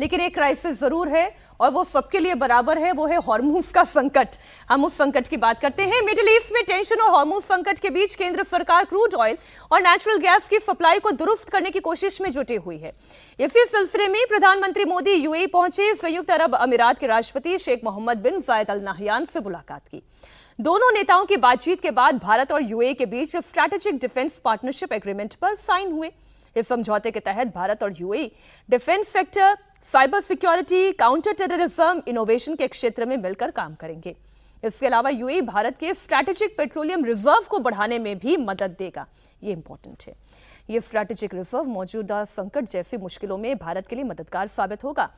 लेकिन एक क्राइसिस जरूर है और वो सबके लिए बराबर है, वो है हॉर्मूज का संकट। हम उस संकट की बात करते हैं। मिडिल ईस्ट में टेंशन और हॉर्मूज संकट के बीच केंद्र सरकार क्रूड ऑयल और नेचुरल गैस की सप्लाई को दुरुस्त करने की कोशिश में जुटी हुई है। इसी सिलसिले में प्रधानमंत्री मोदी यूएई पहुंचे, संयुक्त अरब अमीरात के राष्ट्रपति शेख मोहम्मद बिन जायद अल नाहयान से मुलाकात की। दोनों नेताओं की बातचीत के बाद भारत और यूएई के बीच स्ट्रैटेजिक डिफेंस पार्टनरशिप एग्रीमेंट पर साइन हुए। इस समझौते के तहत भारत और UAE defence sector, cyber security, counter terrorism, innovation के क्षेत्र में मिलकर काम करेंगे। इसके अलावा यूएई भारत के स्ट्रैटेजिक पेट्रोलियम रिजर्व को बढ़ाने में भी मदद देगा। ये इंपॉर्टेंट है। ये स्ट्रैटेजिक रिजर्व मौजूदा संकट जैसी मुश्किलों में भारत के लिए मददगार साबित होगा।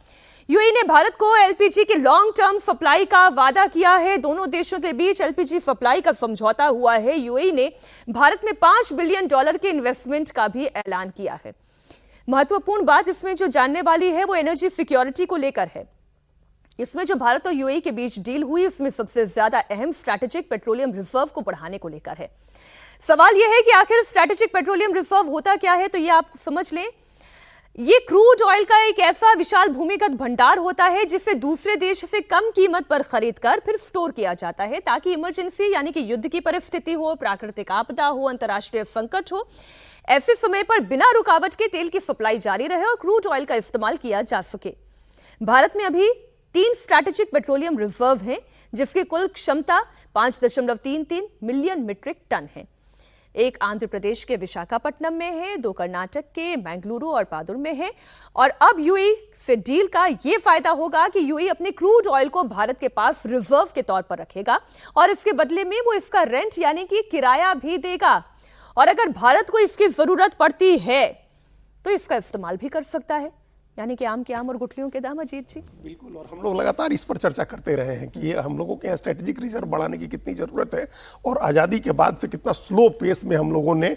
यूएई ने भारत को एलपीजी की लॉन्ग टर्म सप्लाई का वादा किया है। दोनों देशों के बीच एलपीजी सप्लाई का समझौता हुआ है। यूएई ने भारत में $5 बिलियन के इन्वेस्टमेंट का भी ऐलान किया है। महत्वपूर्ण बात इसमें जो जानने वाली है वो एनर्जी सिक्योरिटी को लेकर है। इसमें जो भारत और यूएई के बीच डील हुई, इसमें सबसे ज्यादा अहम स्ट्रैटेजिक पेट्रोलियम रिजर्व को बढ़ाने को लेकर है। सवाल यह है कि आखिर स्ट्रैटेजिक पेट्रोलियम रिजर्व होता क्या है, तो ये आप समझ लें। ये क्रूड ऑयल का एक ऐसा विशाल भूमिगत भंडार होता है जिसे दूसरे देश से कम कीमत पर खरीदकर फिर स्टोर किया जाता है ताकि इमरजेंसी यानी कि युद्ध की परिस्थिति हो, प्राकृतिक आपदा हो, अंतर्राष्ट्रीय संकट हो, ऐसे समय पर बिना रुकावट के तेल की सप्लाई जारी रहे और क्रूड ऑयल का इस्तेमाल किया जा सके। भारत में अभी 3 स्ट्रैटेजिक पेट्रोलियम रिजर्व हैं जिसकी कुल क्षमता 5.33 मिलियन मीट्रिक टन है। एक आंध्र प्रदेश के विशाखापट्टनम में है, 2 कर्नाटक के मैंगलुरु और पादुर में है। और अब यूएई से डील का यह फायदा होगा कि यूएई अपने क्रूड ऑयल को भारत के पास रिजर्व के तौर पर रखेगा और इसके बदले में वो इसका रेंट यानी कि किराया भी देगा। और अगर भारत को इसकी जरूरत पड़ती है तो इसका इस्तेमाल भी कर सकता है, यानी कि आम के आम और गुठलियों के दाम। अजीत जी बिल्कुल, और हम लोग लगातार इस पर चर्चा करते रहे हैं कि हम लोगों के यहाँ स्ट्रेटेजिक रिजर्व बढ़ाने की कितनी जरूरत है और आज़ादी के बाद से कितना स्लो पेस में हम लोगों ने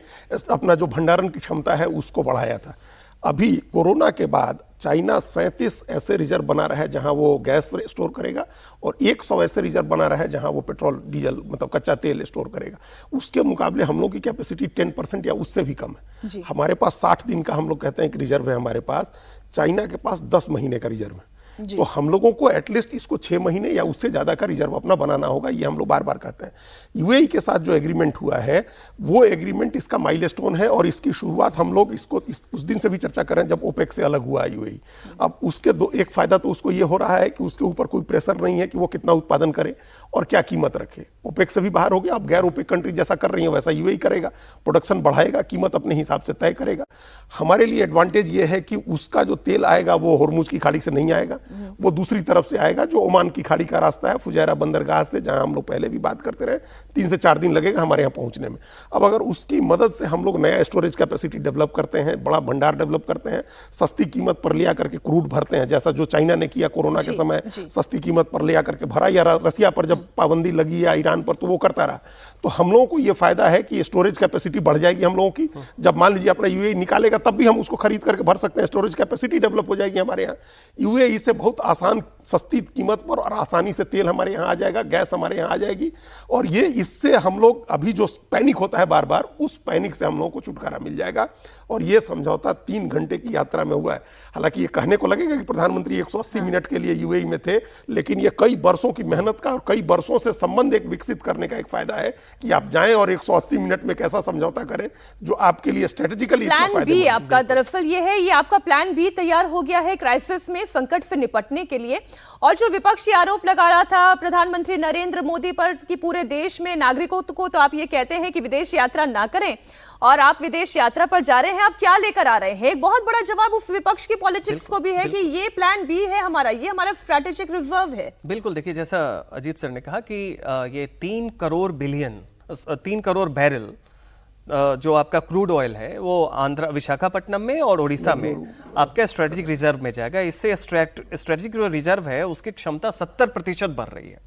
अपना जो भंडारण की क्षमता है उसको बढ़ाया था। अभी कोरोना के बाद चाइना 37 ऐसे रिजर्व बना रहा है जहां वो गैस स्टोर करेगा और 100 ऐसे रिजर्व बना रहा है जहां वो पेट्रोल डीजल मतलब कच्चा तेल स्टोर करेगा। उसके मुकाबले हम लोग की कैपेसिटी 10% या उससे भी कम है। हमारे पास 60 दिन का हम लोग कहते हैं कि रिजर्व है हमारे पास, चाइना के पास 10 महीने का रिजर्व है। तो हम लोगों को एटलीस्ट इसको 6 महीने या उससे ज्यादा का रिजर्व अपना बनाना होगा, ये हम लोग बार बार कहते हैं। यूएई के साथ जो एग्रीमेंट हुआ है वो एग्रीमेंट इसका माइलस्टोन है और इसकी शुरुआत हम लोग उस दिन से भी चर्चा कर रहे हैं जब ओपेक से अलग हुआ यूएई। अब उसके एक फायदा तो उसको ये हो रहा है कि उसके ऊपर कोई प्रेशर नहीं है कि वो कितना उत्पादन करे और क्या कीमत रखे। ओपेक से भी बाहर हो गया, अब गैर ओपेक कंट्री जैसा कर रही है वैसा यूएई करेगा, प्रोडक्शन बढ़ाएगा, कीमत अपने हिसाब से तय करेगा। हमारे लिए एडवांटेज ये है कि उसका जो तेल आएगा वो होर्मुज की खाड़ी से नहीं आएगा, वो दूसरी तरफ से आएगा जो ओमान की खाड़ी का रास्ता है, फुजैरा बंदरगाह से, जहां हम लोग पहले भी बात करते रहे 3 से 4 दिन लगेगा हमारे यहाँ पहुंचने में। अब अगर उसकी मदद से हम लोग नया स्टोरेज कैपेसिटी डेवलप करते हैं, बड़ा भंडार डेवलप करते हैं, सस्ती कीमत पर ले आकर के क्रूड भरते हैं, जैसा जो चाइना ने किया कोरोना के समय सस्ती कीमत पर ले आकर के भरा, या रसिया पर जब पाबंदी लगी या ईरान पर तो वो करता रहा, तो हम लोगों को ये फायदा है कि स्टोरेज कैपेसिटी बढ़ जाएगी हम लोगों की। जब मान लीजिए अपना यूएई निकालेगा तब भी हम उसको खरीद करके भर सकते हैं, स्टोरेज कैपेसिटी डेवलप हो जाएगी हमारे यहाँ। यूएई से बहुत आसान सस्ती कीमत पर और आसानी से तेल हमारे यहाँ आ जाएगा, गैस हमारे यहाँ आ जाएगी। और ये इससे हम लोग अभी जो पैनिक होता है बार बार, उस पैनिक से हम लोगों को छुटकारा मिल जाएगा। और ये समझौता 3 घंटे की यात्रा में हुआ है। हालांकि ये कहने को लगेगा कि प्रधानमंत्री 180 मिनट के लिए यूएई में थे, लेकिन ये कई वर्षों की मेहनत का और कई वर्षों से संबंध एक विकसित करने का एक फायदा है कि आप जाएं और 180 मिनट में कैसा समझौता करें जो आपके लिए स्ट्रेटेजिकली प्लान बी आपका दरअसल ये है, ये आपका प्लान बी तैयार हो गया है क्राइसिस में, संकट से निपटने के लिए। और जो विपक्ष आरोप लगा रहा था प्रधानमंत्री नरेंद्र मोदी पर कि पूरे देश में नागरिकों को तो आप ये कहते हैं कि विदेश यात्रा ना करें और आप विदेश यात्रा पर जा रहे हैं, आप क्या लेकर आ रहे हैं? एक बहुत बड़ा जवाब उस विपक्ष की पॉलिटिक्स को भी है कि ये प्लान बी है हमारा, ये हमारा स्ट्रैटेजिक रिजर्व है। बिल्कुल, देखिए जैसा अजीत सर ने कहा कि ये 3 करोड़ बैरल जो आपका क्रूड ऑयल है वो आंध्र विशाखापट्टनम में और उड़ीसा में आपके स्ट्रेटेजिक रिजर्व में जाएगा। इससे स्ट्रेटेजिक जो रिजर्व है उसकी क्षमता 70% बढ़ रही है।